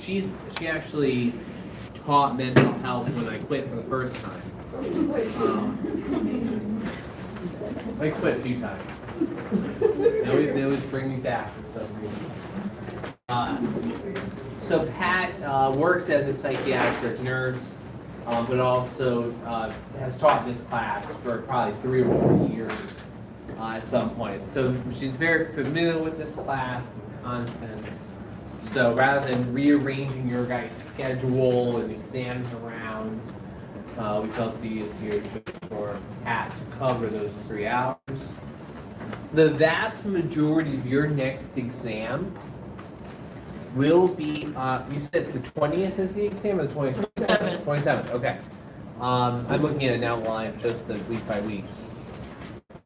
she actually taught mental health when I quit for the first time. I quit a few times. They always bring me back for some reason. So Pat works as a psychiatric nurse, but also has taught this class for probably 3 or 4 years at some point. So she's very familiar with this class and content. So rather than rearranging your guys' schedule and exams around, we felt the easiest here just for Pat to cover those 3 hours. The vast majority of your next exam will be, you said the 20th is the exam or the 27th? 27th, okay. I'm looking at an outline, just the week by weeks.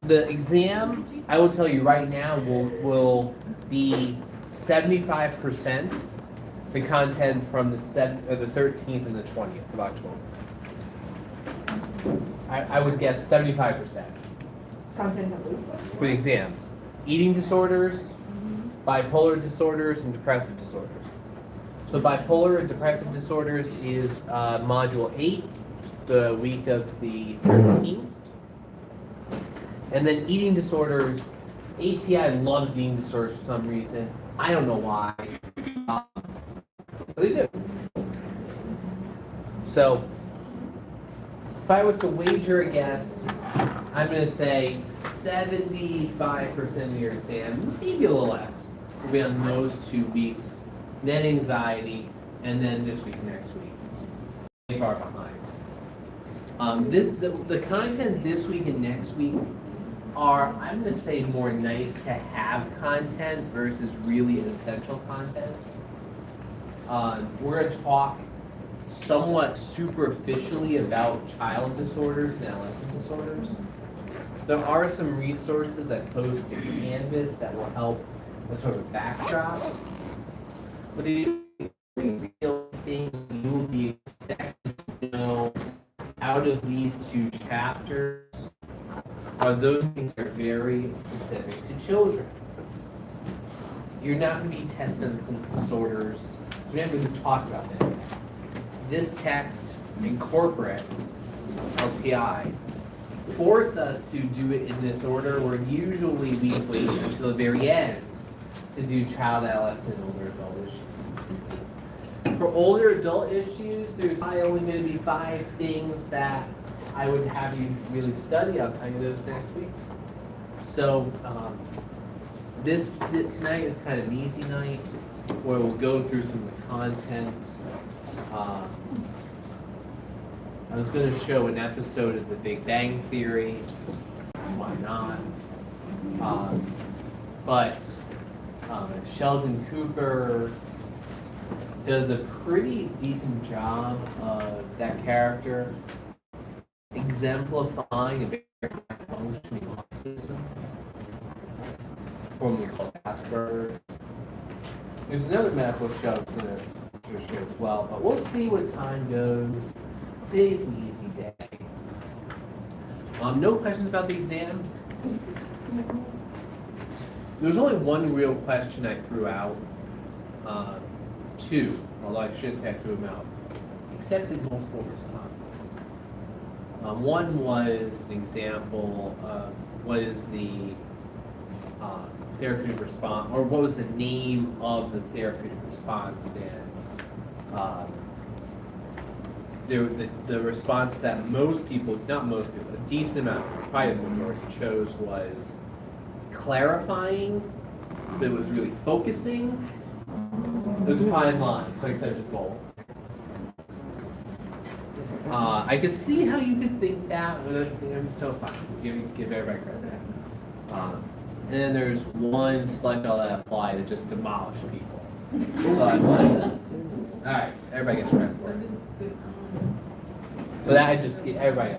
The exam, I will tell you right now, will be 75% the content from the 13th and the 20th of October. I would guess 75%. Content for the exams. Eating disorders, bipolar disorders, and depressive disorders. So bipolar and depressive disorders is module 8, the week of the 13th. And then eating disorders, ATI loves eating disorders for some reason. I don't know why. But they do. So, if I was to wager a guess, I'm going to say 75% of your exam, maybe a little less, will be on those 2 weeks, then anxiety, and then this week and next week. They far behind. The content this week and next week are, I'm going to say, more nice to have content versus really essential content. We're going to talk somewhat superficially about child disorders and adolescent disorders. There are some resources I post to Canvas that will help with sort of a backdrop. But the real thing you will be expected to know out of these 2 chapters are those things that are very specific to children. You're not going to be testing the clinical disorders. We're not going to talk about that. This text and corporate LTI force us to do it in this order, where usually we wait until the very end to do child, adolescent, and older adult issues. For older adult issues, there's probably only going to be 5 things that I would have you really study. I'll tell you those next week. So tonight is kind of an easy night where we'll go through some of the content. I was going to show an episode of The Big Bang Theory. Why not? But Sheldon Cooper does a pretty decent job of that character exemplifying a very functioning autism, formerly called Asperger's. There's another medical show I'm going to share as well, but we'll see what time goes. Today's an easy day. No questions about the exam? There's only one real question I threw out. 2, although I shouldn't say I threw them out. Accepted multiple responses. One was an example of what is the therapeutic response, or what was the name of the therapeutic response, and the response that most people, not most people, a decent amount, probably the majority, chose was clarifying, but it was really focusing. It was a fine line, so I accepted both. I could see how you could think that, but it's so fine. Give everybody credit for that. And then there's one select all that apply that just demolished people. So I'm like, all right, everybody gets credit for it. So that I just get everybody.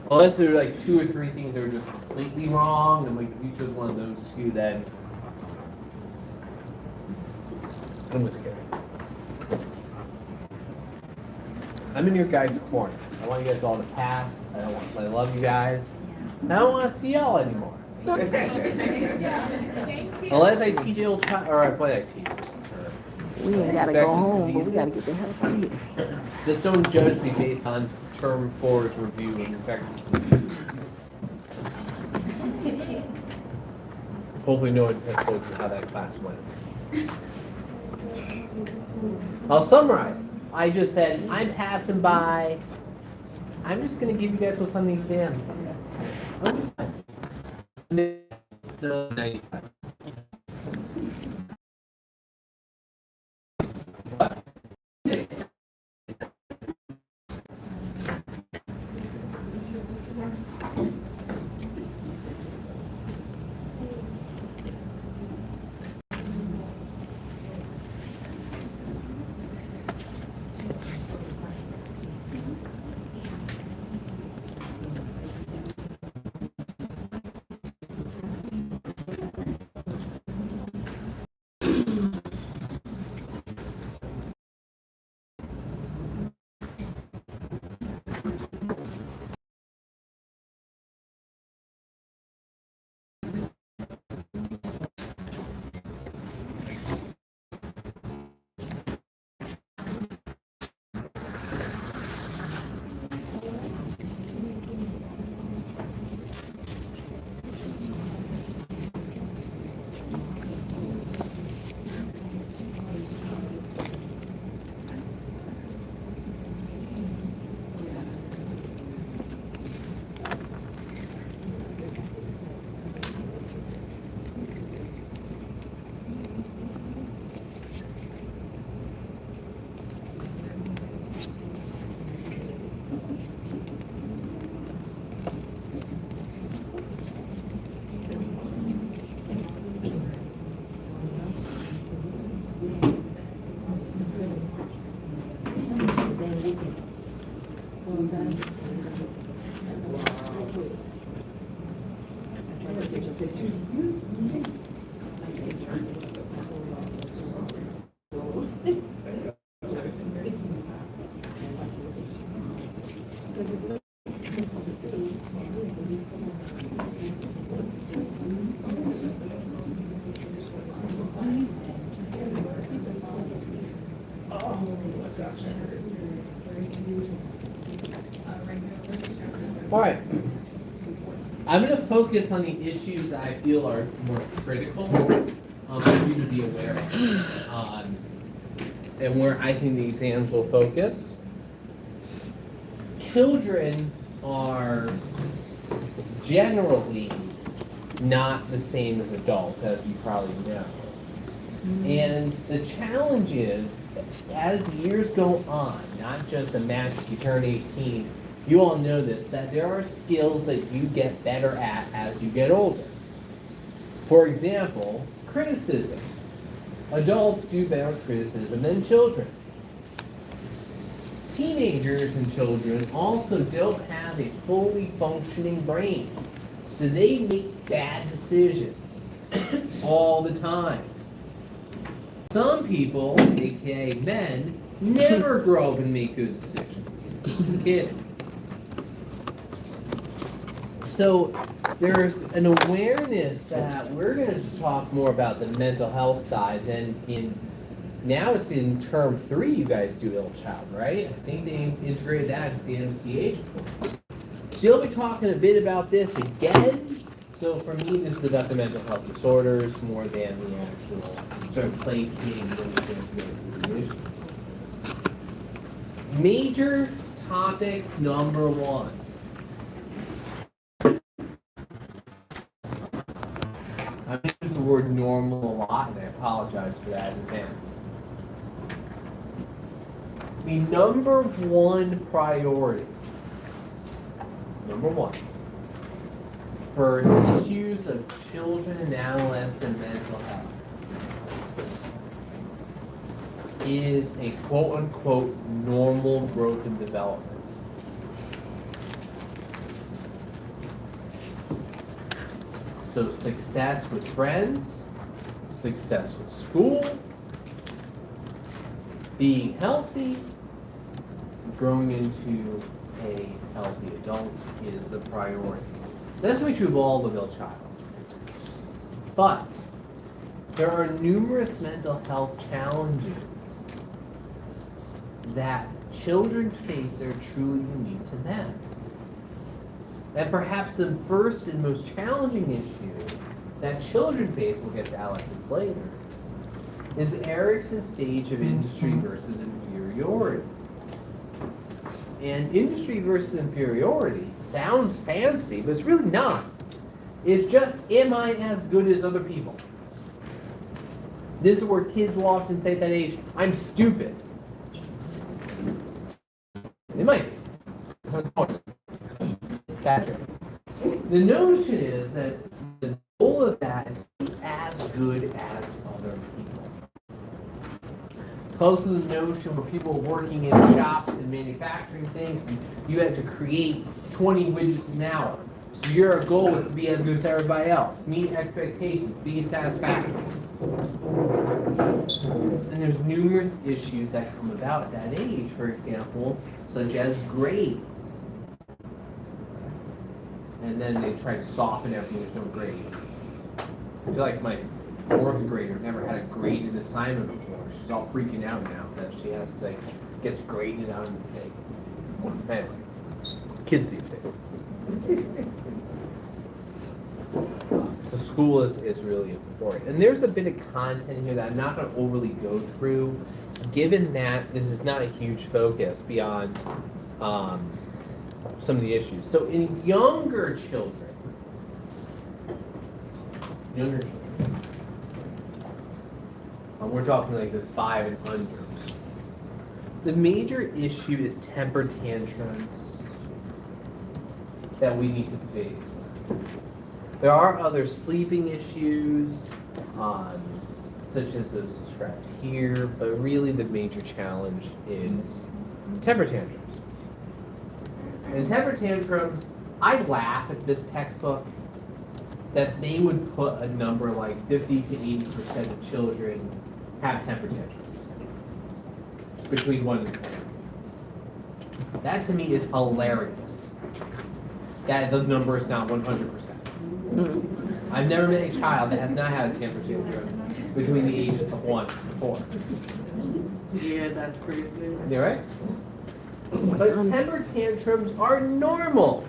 Unless there were like 2 or 3 things that were just completely wrong, and like you chose one of those 2, then I'm just kidding. I'm in your guys' corner. I want you guys all to pass. I love you guys. I don't want to see y'all anymore. Unless I teach you, or what I teach. We ain't gotta go home, but we gotta get the hell out of here. Just don't judge me based on term 4's review of infectious diseases. Hopefully no one has told you how that class went. I'll summarize. I just said, I'm passing by. I'm just going to give you guys what's on the exam. The 95. What? All right. I'm going to focus on the issues that I feel are more critical for you to be aware of, and where I think the exams will focus. Children are generally not the same as adults, as you probably know. And the challenge is, as years go on, not just a magic you turn 18, you all know this, that there are skills that you get better at as you get older. For example, criticism. Adults do better at criticism than children. Teenagers and children also don't have a fully functioning brain, so they make bad decisions all the time. Some people, aka men, never grow up and make good decisions. Just kidding. So there's an awareness that we're going to talk more about the mental health side than now it's in term 3 you guys do ill child, right? I think they integrated that into the MCH course. So you'll be talking a bit about this again. So for me, this is about the mental health disorders more than the actual sort of placating the issues. Major topic number 1. I use the word normal a lot, and I apologize for that in advance. The number 1 priority, for issues of children and adolescent mental health is a quote-unquote normal growth and development. So success with friends, success with school, being healthy, growing into a healthy adult is the priority. That's true of all the ill child. But There are numerous mental health challenges that children face that are truly unique to them. And perhaps the first and most challenging issue that children face, we'll get to adolescents later, is Erickson's stage of industry versus inferiority. And industry versus inferiority sounds fancy, but it's really not. It's just, am I as good as other people? This is where kids will often say at that age, I'm stupid. They might be. The notion is that the goal of that is to be as good as other people. Close to the notion where people are working in shops and manufacturing things, and you had to create 20 widgets an hour. So your goal was to be as good as everybody else, meet expectations, be satisfactory. And there's numerous issues that come about at that age, for example, such as grades. And then they try to soften everything, there's no grades. I feel like my fourth grader never had a graded assignment before. She's all freaking out now that she has to, gets graded out in the things. Anyway, kids these days. So school is really important. And there's a bit of content here that I'm not going to overly go through, given that this is not a huge focus beyond some of the issues. So in younger children, we're talking like the 5 and unders. The major issue is temper tantrums that we need to face. There are other sleeping issues, such as those described here, but really the major challenge is temper tantrums. And temper tantrums, I laugh at this textbook that they would put a number like 50 to 80% of children have temper tantrums between 1 and 10. That to me is hilarious. That the number is not 100%. I've never met a child that has not had a temper tantrum between the ages of 1 and 4. Yeah, that's crazy. You right? But temper tantrums are normal.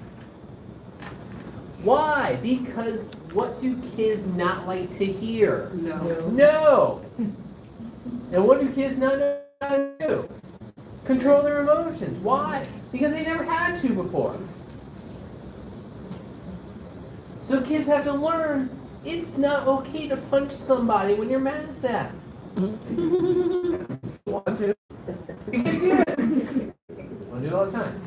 Why? Because what do kids not like to hear? No. No. And what do kids not know how to do? Control their emotions. Why? Because they never had to before. So kids have to learn it's not okay to punch somebody when you're mad at them. Want to? You can do it. Want to do it all the time.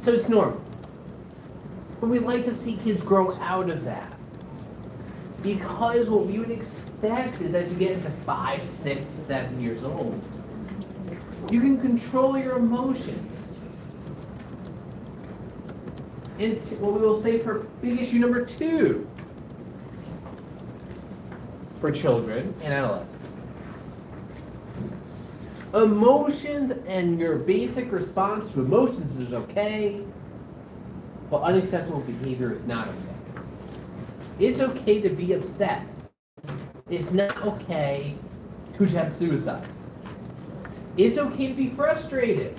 So it's normal. But we'd like to see kids grow out of that. Because what we would expect is as you get into 5, 6, 7 years old, you can control your emotions. And what we will say for big issue number 2 for children and adolescents. Emotions and your basic response to emotions is okay, but unacceptable behavior is not okay. It's okay to be upset. It's not okay to attempt suicide. It's okay to be frustrated.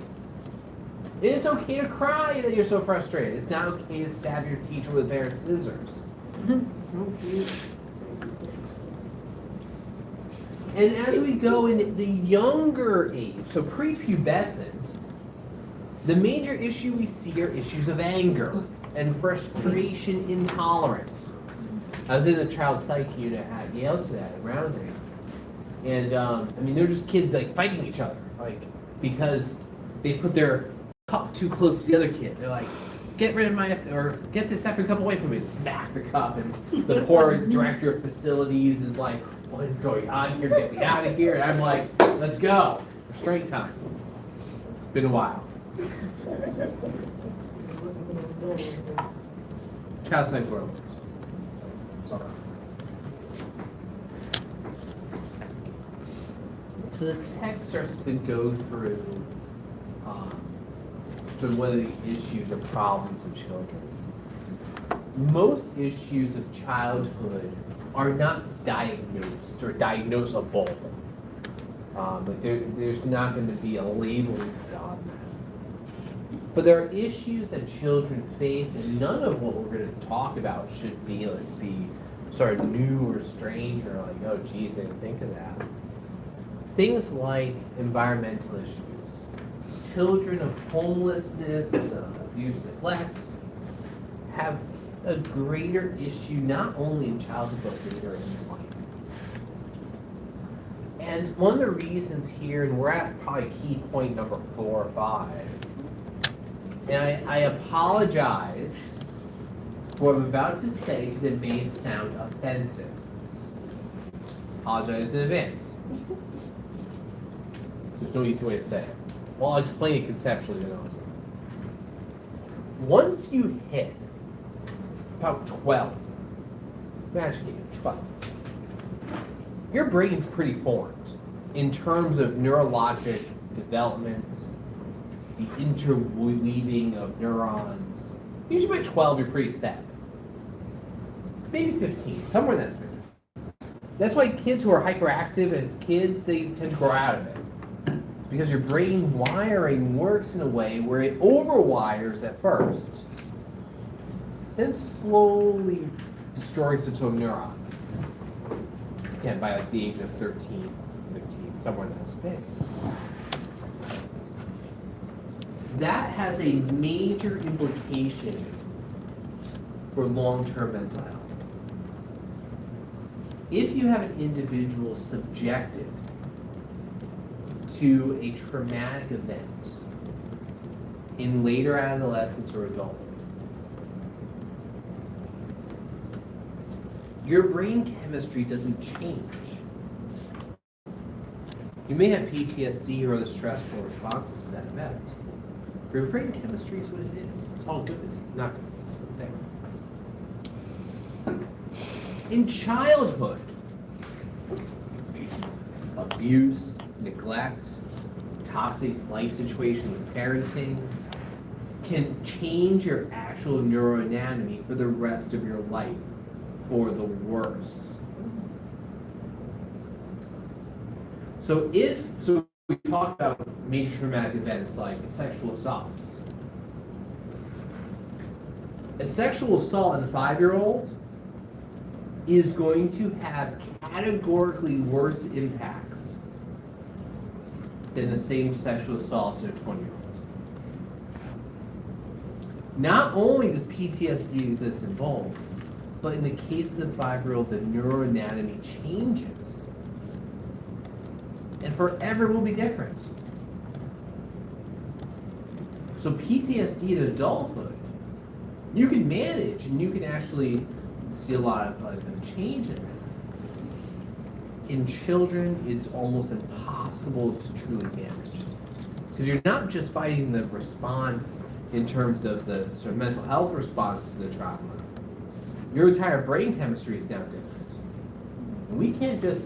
It's okay to cry that you're so frustrated. It's not okay to stab your teacher with a pair of scissors. And as we go in the younger age, so prepubescent, the major issue we see are issues of anger and frustration, intolerance. I was in the child psych unit at Yale today, at Rounding, and I mean they're just kids like fighting each other, like because they put their cup too close to the other kid. They're like, "Get rid of my or get this effing cup away from me!" Smack the cup, and the poor director of facilities is like, "What is going on here? Get me out of here!" And I'm like, "Let's go, restraint time." It's been a while. Child psych world. So the text starts to go through So what are the issues or problems with children? Most issues of childhood are not diagnosed or diagnosable. There's not going to be a labeling on that. But there are issues that children face, and none of what we're going to talk about should be sort of new or strange or like, oh geez, I didn't think of that. Things like environmental issues. Children of homelessness, abuse, neglect, have a greater issue not only in childhood but later in life. And one of the reasons here, and we're at probably key point number 4 or 5, and I apologize for what I'm about to say because it may sound offensive. Apologize in advance. There's no easy way to say it. Well, I'll explain it conceptually. Once you hit about 12, actually 12, your brain's pretty formed in terms of neurologic development, the interweaving of neurons. Usually by 12, you're pretty set. Maybe 15, somewhere in that space. That's why kids who are hyperactive as kids, they tend to grow out of it. It's because your brain wiring works in a way where it overwires at first, then slowly destroys its own neurons. Again, by like the age of 13, 15, somewhere in that space. That has a major implication for long-term mental health. If you have an individual subjected to a traumatic event in later adolescence or adulthood, your brain chemistry doesn't change. You may have PTSD or other stressful responses to that event. Your brain chemistry is what it is. It's all good. It's not good. It's there. In childhood, abuse, neglect, toxic life situation with parenting can change your actual neuroanatomy for the rest of your life for the worse. So we talk about major traumatic events like sexual assaults. A sexual assault in a 5-year-old is going to have categorically worse impacts than the same sexual assault in a 20-year-old. Not only does PTSD exist in both, but in the case of the 5-year-old, the neuroanatomy changes. And forever will be different. So PTSD in adulthood, you can manage and you can actually see a lot of change in that. In children, it's almost impossible to truly manage. Because you're not just fighting the response in terms of the sort of mental health response to the trauma. Your entire brain chemistry is now different. And we can't just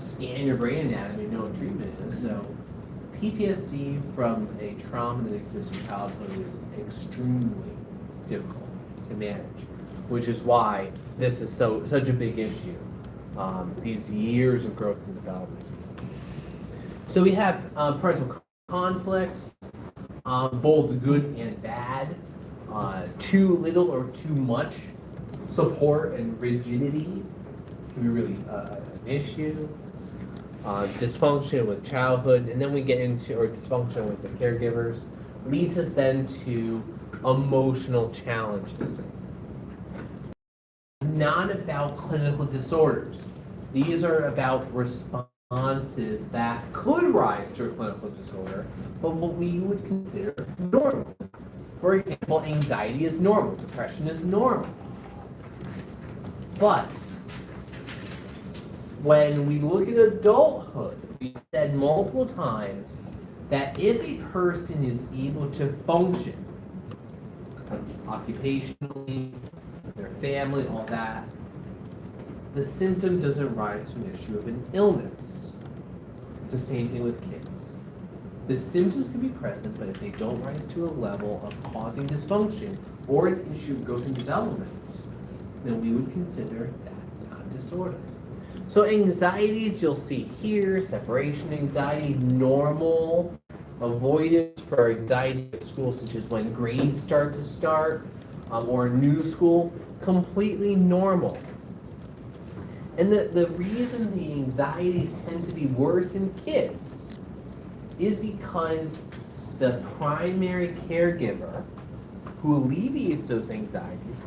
scan your brain anatomy and know what treatment is. So PTSD from a trauma that exists in childhood is extremely difficult to manage, which is why this is such a big issue. These years of growth and development. So we have parental conflicts, both good and bad, too little or too much support and rigidity can be really an issue. Dysfunction with childhood, and then we get into, or dysfunction with the caregivers, leads us then to emotional challenges. It's not about clinical disorders. These are about responses that could rise to a clinical disorder, but what we would consider normal. For example, anxiety is normal, depression is normal. But when we look at adulthood, we've said multiple times that if a person is able to function occupationally, their family, all that, the symptom doesn't rise to an issue of an illness. It's the same thing with kids. The symptoms can be present, but if they don't rise to a level of causing dysfunction or an issue of growth and development, then we would consider that not disorder. So anxieties you'll see here, separation anxiety, normal, avoidance for anxiety at school, such as when grades start, or new school, completely normal. And the reason the anxieties tend to be worse in kids is because the primary caregiver who alleviates those anxieties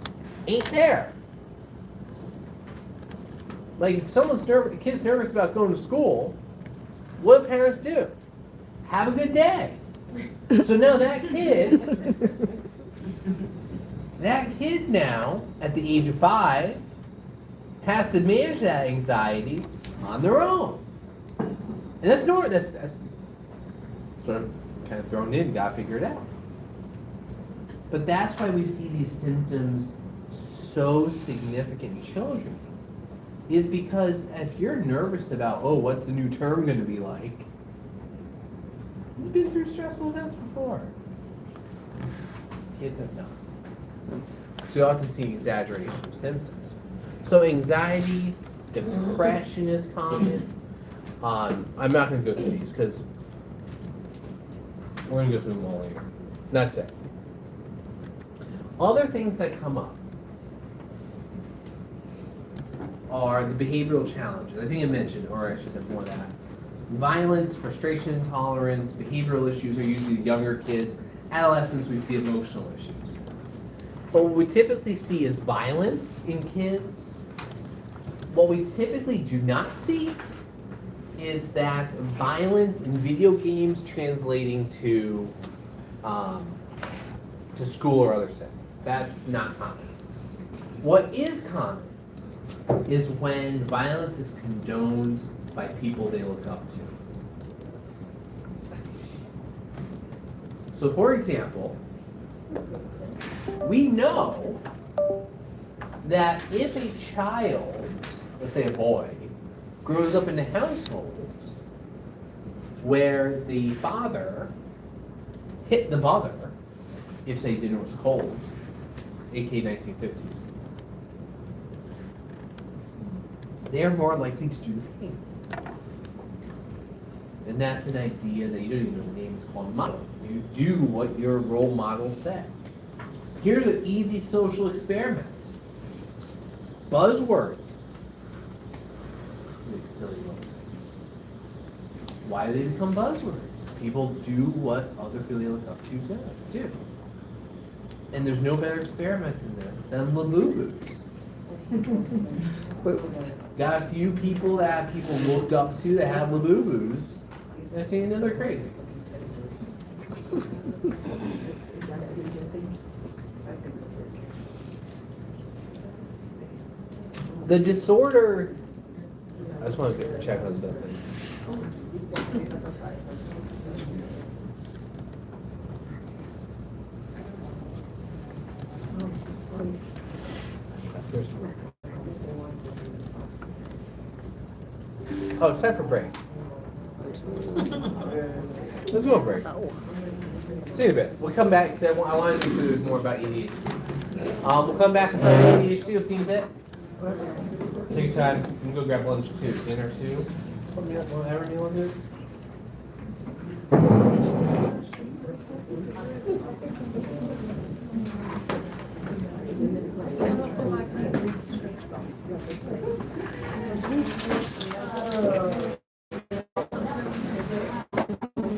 ain't there. Like if someone's nervous, a kid's nervous about going to school, what do parents do? Have a good day. So now that kid now, at the age of 5, has to manage that anxiety on their own. And that's normal. That's sort of kind of thrown in, gotta figure it out. But that's why we see these symptoms so significant in children, is because if you're nervous about, oh, what's the new term going to be like, you've been through stressful events before. Kids have not. So you often see exaggeration of symptoms. So anxiety, depression is common. I'm not going to go through these because we're going to go through them all later. Not today. Other things that come up are the behavioral challenges. I think I mentioned, or I should say more of that. Violence, frustration, intolerance, behavioral issues are usually younger kids. Adolescents, we see emotional issues. But what we typically see is violence in kids. What we typically do not see is that violence in video games translating to school or other settings. That's not common. What is common is when violence is condoned by people they look up to. So for example, we know that if a child, let's say a boy, grows up in a household where the father hit the mother if, say, dinner was cold, aka 1950s, they're more likely to do the same. And that's an idea that you don't even know the name is called model. You do what your role model said. Here's an easy social experiment. Buzzwords. Really silly buzzwords. Why do they become buzzwords? People do what other people they look up to do. And there's no better experiment than this than Labubu's. Got a few people that people looked up to that have Labubu's, and I see they're crazy. The disorder, I just want to check on something. Oh, it's time for break. Let's go on break. See you in a bit. We'll come back. I want to do more about ADHD. We'll come back and start with ADHD. We'll see you in a bit. Take your time. You can go grab lunch too. Dinner too. Whatever you want to do.